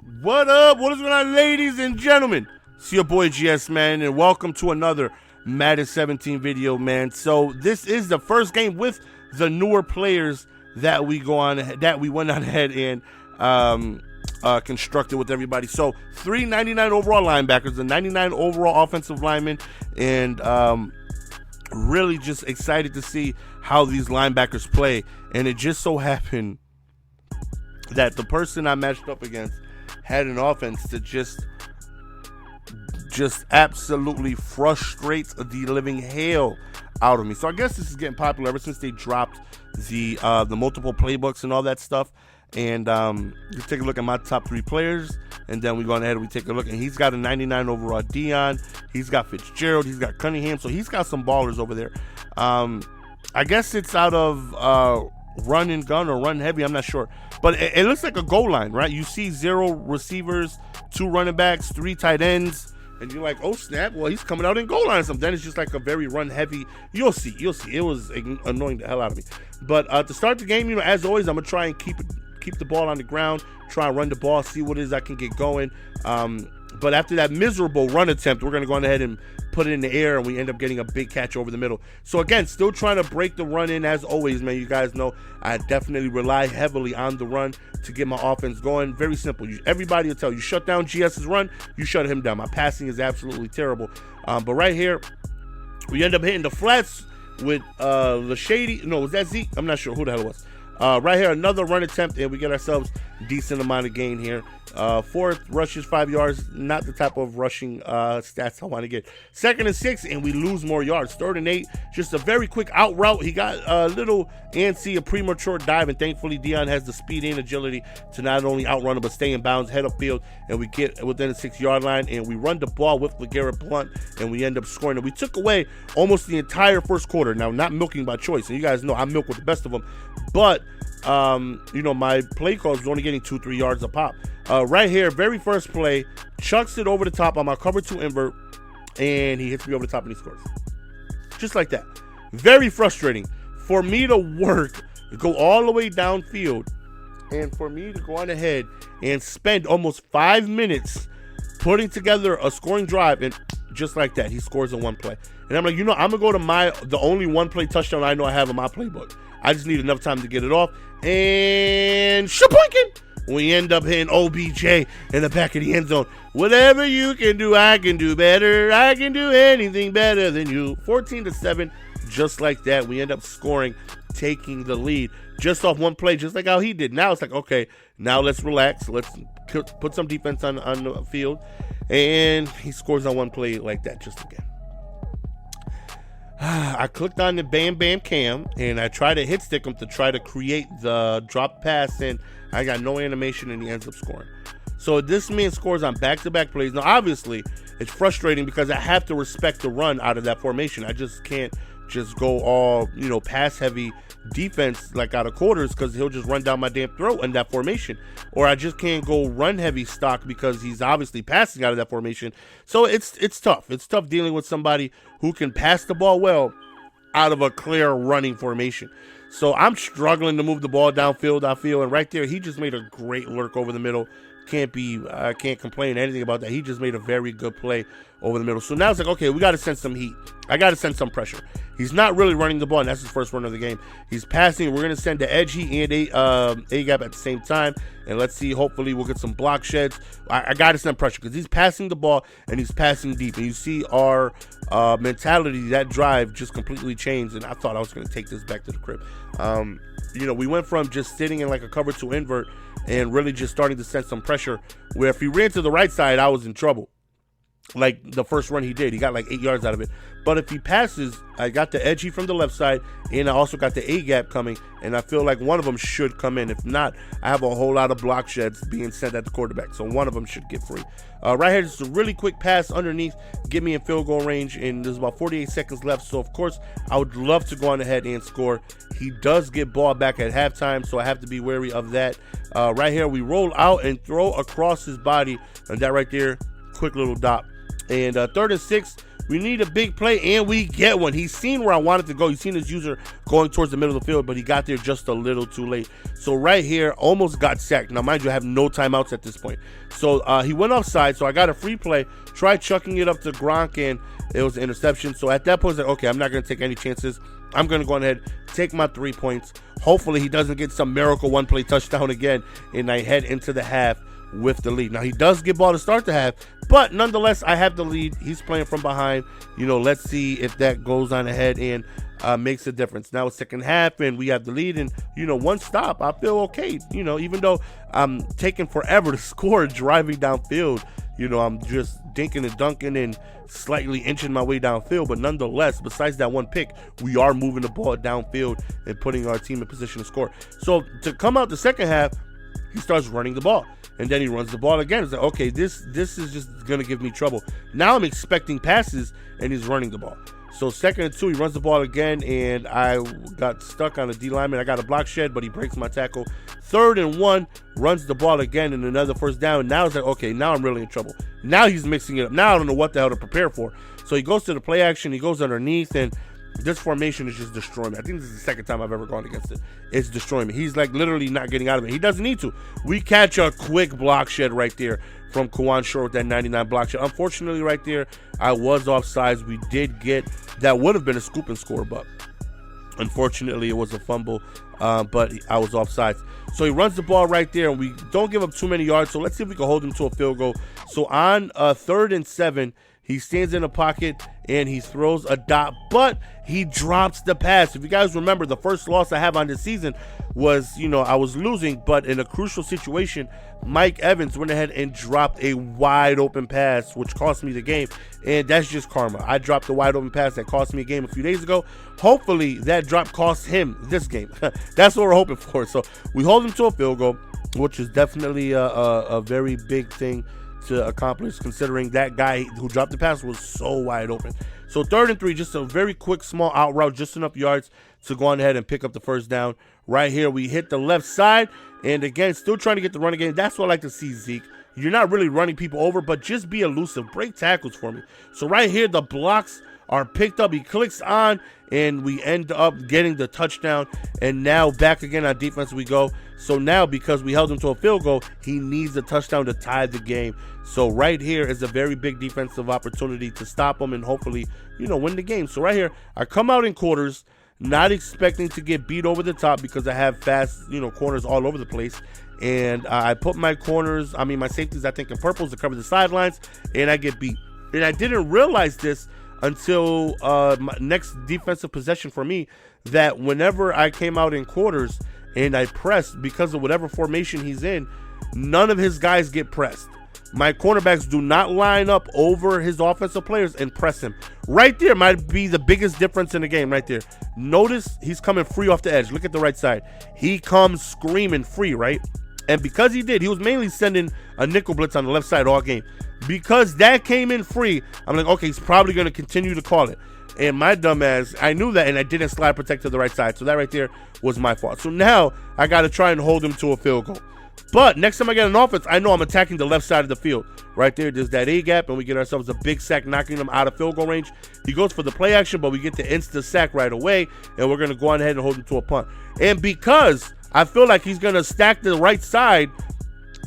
What up? What is going on, ladies and gentlemen? It's your boy GS, man, and welcome to another Madden 17 video, man. So this is the first game with the newer players that we went on ahead and constructed with everybody. So 399 overall linebackers, the 99 overall offensive linemen, and really just excited to see how these linebackers play. And it just so happened that the person I matched up against had an offense that just absolutely frustrates the living hell out of me. So I guess this is getting popular ever since they dropped the multiple playbooks and all that stuff. And you take a look at my top 3 players, and then we go ahead and we take a look. And he's got a 99 overall Dion. He's got Fitzgerald. He's got Cunningham. So he's got some ballers over there. I guess it's out of run and gun or run heavy. I'm not sure. But it looks like a goal line, right? You see 0 receivers, 2 running backs, 3 tight ends. And you're like, oh, snap. Well, he's coming out in goal line or something. Then it's just like a very run heavy. You'll see. It was annoying the hell out of me. But to start the game, as always, I'm going to try and keep the ball on the ground, try and run the ball, see what it is I can get going. But after that miserable run attempt, we're going to go ahead and put it in the air, and we end up getting a big catch over the middle. So again, still trying to break the run in as always, man. You guys know I definitely rely heavily on the run to get my offense going. Very simple. Everybody will tell you, shut down GS's run, you shut him down. My passing is absolutely terrible. But right here, we end up hitting the flats with Lashady. No, was that Zeke? I'm not sure who the hell it was. Right here, another run attempt, and we get ourselves a decent amount of gain here. 4th rushes, 5 yards, not the type of rushing stats I want to get. 2nd and 6, and we lose more yards. 3rd and 8, just a very quick out route. He got a little antsy, a premature dive, and thankfully Dion has the speed and agility to not only outrun him, but stay in bounds, head upfield, and we get within the 6-yard line, and we run the ball with LeGarrette Blount, and we end up scoring. And we took away almost the entire first quarter. Now, not milking by choice, and you guys know I milk with the best of them, but my play calls was only getting 2-3 yards a pop. Right here, very first play, chucks it over the top on my cover 2 invert, and he hits me over the top and he scores. Just like that. Very frustrating for me to go all the way downfield, and for me to go on ahead and spend almost 5 minutes putting together a scoring drive, and just like that, he scores in one play. And I'm like, I'm going to go to the only one-play touchdown I know I have in my playbook. I just need enough time to get it off. And shapoinkin'! We end up hitting OBJ in the back of the end zone. Whatever you can do, I can do better. I can do anything better than you. 14-7, just like that. We end up scoring, taking the lead just off one play, just like how he did. Now it's like, okay, now let's relax. Let's put some defense on the field. And he scores on one play like that just again. I clicked on the Bam Bam Cam, and I tried to hit stick him to try to create the drop pass, and I got no animation, and he ends up scoring. So this man scores on back-to-back plays. Now, obviously, it's frustrating because I have to respect the run out of that formation. I just can't just go all, pass-heavy defense like out of quarters, because he'll just run down my damn throat in that formation. Or I just can't go run-heavy stock because he's obviously passing out of that formation. So it's tough. It's tough dealing with somebody who can pass the ball well out of a clear running formation. So I'm struggling to move the ball downfield, I feel. And right there, he just made a great lurk over the middle. I can't complain anything about that. He just made a very good play over the middle. So now it's like, okay, we got to send some heat. I got to send some pressure. He's not really running the ball, and that's his first run of the game. He's passing. We're going to send the edge heat and A-gap at the same time. And let's see, hopefully we'll get some block sheds. I got to send pressure because he's passing the ball and he's passing deep. And you see our mentality, that drive just completely changed. And I thought I was going to take this back to the crib. We went from just sitting in like a cover 2 invert and really just starting to send some pressure, where if he ran to the right side, I was in trouble. Like the first run he did, he got like 8 yards out of it. But if he passes, I got the edgy from the left side, and I also got the A-gap coming, and I feel like one of them should come in. If not, I have a whole lot of block sheds being sent at the quarterback, so one of them should get free. Right here, just a really quick pass underneath, get me in field goal range, and there's about 48 seconds left. So of course, I would love to go on ahead and score. He does get ball back at halftime, so I have to be wary of that. Right here, we roll out and throw across his body, and that right there, quick little dot. And 3rd and 6, we need a big play, and we get one. He's seen where I wanted to go. He's seen his user going towards the middle of the field, but he got there just a little too late. So right here, almost got sacked. Now, mind you, I have no timeouts at this point. So he went offside, so I got a free play. Tried chucking it up to Gronk, and it was an interception. So at that point, I was like, okay, I'm not going to take any chances. I'm going to go ahead, take my 3 points. Hopefully, he doesn't get some miracle one-play touchdown again, and I head into the half with the lead. Now, he does get ball to start the half, but nonetheless, I have the lead. He's playing from behind. Let's see if that goes on ahead and makes a difference. Now it's second half, and we have the lead, and, one stop, I feel okay. Even though I'm taking forever to score driving downfield, I'm just dinking and dunking and slightly inching my way downfield, but nonetheless, besides that one pick, we are moving the ball downfield and putting our team in position to score. So to come out the second half, he starts running the ball, and then he runs the ball again. It's like, okay, this is just going to give me trouble. Now I'm expecting passes, and he's running the ball. So 2nd and 2, he runs the ball again, and I got stuck on a D lineman. I got a block shed, but he breaks my tackle. 3rd and 1, runs the ball again, and another first down. Now it's like, okay, now I'm really in trouble. Now he's mixing it up. Now I don't know what the hell to prepare for. So he goes to the play action, he goes underneath, and this formation is just destroying me. I think this is the second time I've ever gone against it. It's destroying me. He's like literally not getting out of it. He doesn't need to. We catch a quick block shed right there from Kawan Short with that 99 block shed. Unfortunately, right there, I was offsides. We did get, that would have been a scoop and score, but unfortunately, it was a fumble, but I was offsides. So he runs the ball right there, and we don't give up too many yards. So let's see if we can hold him to a field goal. So on 3rd and 7, he stands in the pocket, and he throws a dot, but he drops the pass. If you guys remember, the first loss I have on this season was, I was losing, but in a crucial situation, Mike Evans went ahead and dropped a wide open pass, which cost me the game, and that's just karma. I dropped a wide open pass that cost me a game a few days ago. Hopefully, that drop costs him this game. That's what we're hoping for. So we hold him to a field goal, which is definitely a very big thing to accomplish, considering that guy who dropped the pass was so wide open. So 3rd and 3, just a very quick small out route, just enough yards to go on ahead and pick up the first down. Right here, we hit the left side, and again, still trying to get the run again. That's what I like to see, Zeke. You're not really running people over, but just be elusive. Break tackles for me. So right here, the blocks are picked up. He clicks on, and we end up getting the touchdown. And now back again on defense we go. So now, because we held him to a field goal, he needs a touchdown to tie the game. So right here is a very big defensive opportunity to stop him and hopefully, win the game. So right here, I come out in quarters, not expecting to get beat over the top because I have fast, corners all over the place. And I put my safeties, I think, in purples to cover the sidelines, and I get beat. And I didn't realize this until my next defensive possession for me, that whenever I came out in quarters and I pressed, because of whatever formation he's in, none of his guys get pressed. My cornerbacks do not line up over his offensive players and press him. Right there might be the biggest difference in the game right there. Notice he's coming free off the edge. Look at the right side. He comes screaming free, right? And because he did, he was mainly sending a nickel blitz on the left side all game. Because that came in free, I'm like, okay, he's probably going to continue to call it. And my dumb ass, I knew that, and I didn't slide protect to the right side. So that right there was my fault. So now I got to try and hold him to a field goal. But next time I get an offense, I know I'm attacking the left side of the field. Right there, there's that A gap, and we get ourselves a big sack, knocking him out of field goal range. He goes for the play action, but we get the insta sack right away, and we're going to go on ahead and hold him to a punt. And because I feel like he's going to stack the right side,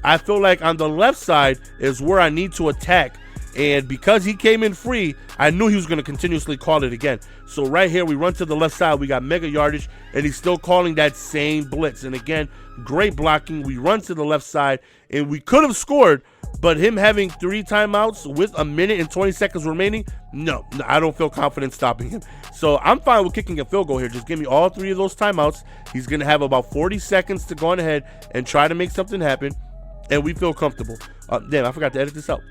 I feel like on the left side is where I need to attack. And because he came in free, I knew he was going to continuously call it again. So right here, we run to the left side. We got mega yardage, and he's still calling that same blitz. And again, great blocking. We run to the left side, and we could have scored, but him having 3 timeouts with a minute and 20 seconds remaining, no, I don't feel confident stopping him. So I'm fine with kicking a field goal here. Just give me all 3 of those timeouts. He's going to have about 40 seconds to go on ahead and try to make something happen. And we feel comfortable. Damn, I forgot to edit this out.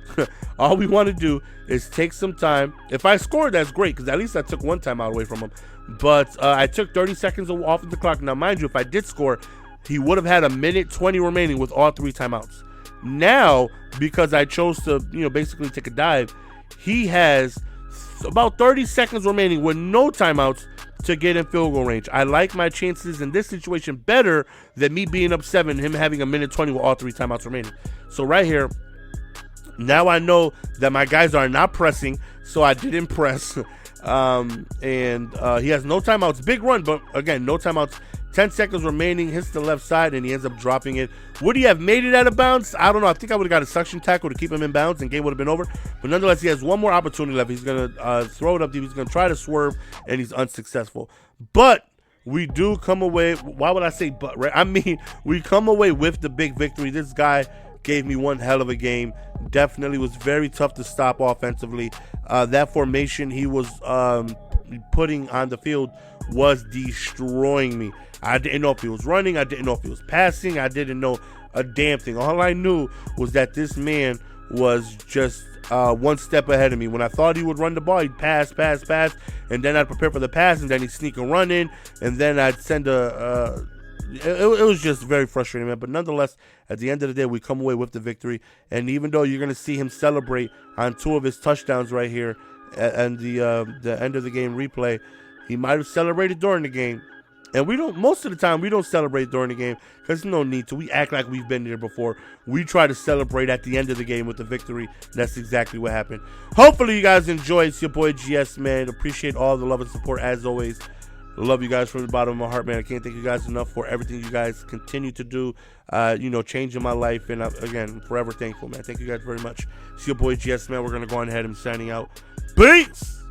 All we want to do is take some time. If I score, that's great, because at least I took 1 timeout away from him. But I took 30 seconds off of the clock. Now, mind you, if I did score, he would have had a minute 20 remaining with all 3 timeouts. Now, because I chose to, basically take a dive, he has about 30 seconds remaining with no timeouts to get in field goal range. I like my chances in this situation better than me being up 7, him having a minute 20 with all 3 timeouts remaining. So right here, Now I know that my guys are not pressing, so I didn't press. And he has no timeouts. Big run, but again, no timeouts. 10 seconds remaining, hits the left side, and he ends up dropping it. Would he have made it out of bounds? I don't know. I think I would have got a suction tackle to keep him in bounds, and game would have been over. But nonetheless, he has one more opportunity left. He's going to throw it up deep. He's going to try to swerve, and he's unsuccessful. But we do come away. Why would I say but, right? I mean, we come away with the big victory. This guy gave me one hell of a game. Definitely was very tough to stop offensively. That formation he was putting on the field was destroying me. I didn't know if he was running. I didn't know if he was passing. I didn't know a damn thing. All I knew was that this man was just one step ahead of me. When I thought he would run the ball, he'd pass, and then I'd prepare for the pass, and then he'd sneak a run in, and then I'd send it was just very frustrating, man. But nonetheless, at the end of the day, we come away with the victory. And even though you're going to see him celebrate on 2 of his touchdowns right here and the end of the game replay, he might have celebrated during the game. And we don't, most of the time, we don't celebrate during the game because there's no need to. We act like we've been there before. We try to celebrate at the end of the game with the victory. That's exactly what happened. Hopefully, you guys enjoyed. It's your boy GS, man. Appreciate all the love and support as always. Love you guys from the bottom of my heart, man. I can't thank you guys enough for everything you guys continue to do, changing my life. And again, forever thankful, man. Thank you guys very much. It's your boy GS, man. We're going to go on ahead and signing out. Peace!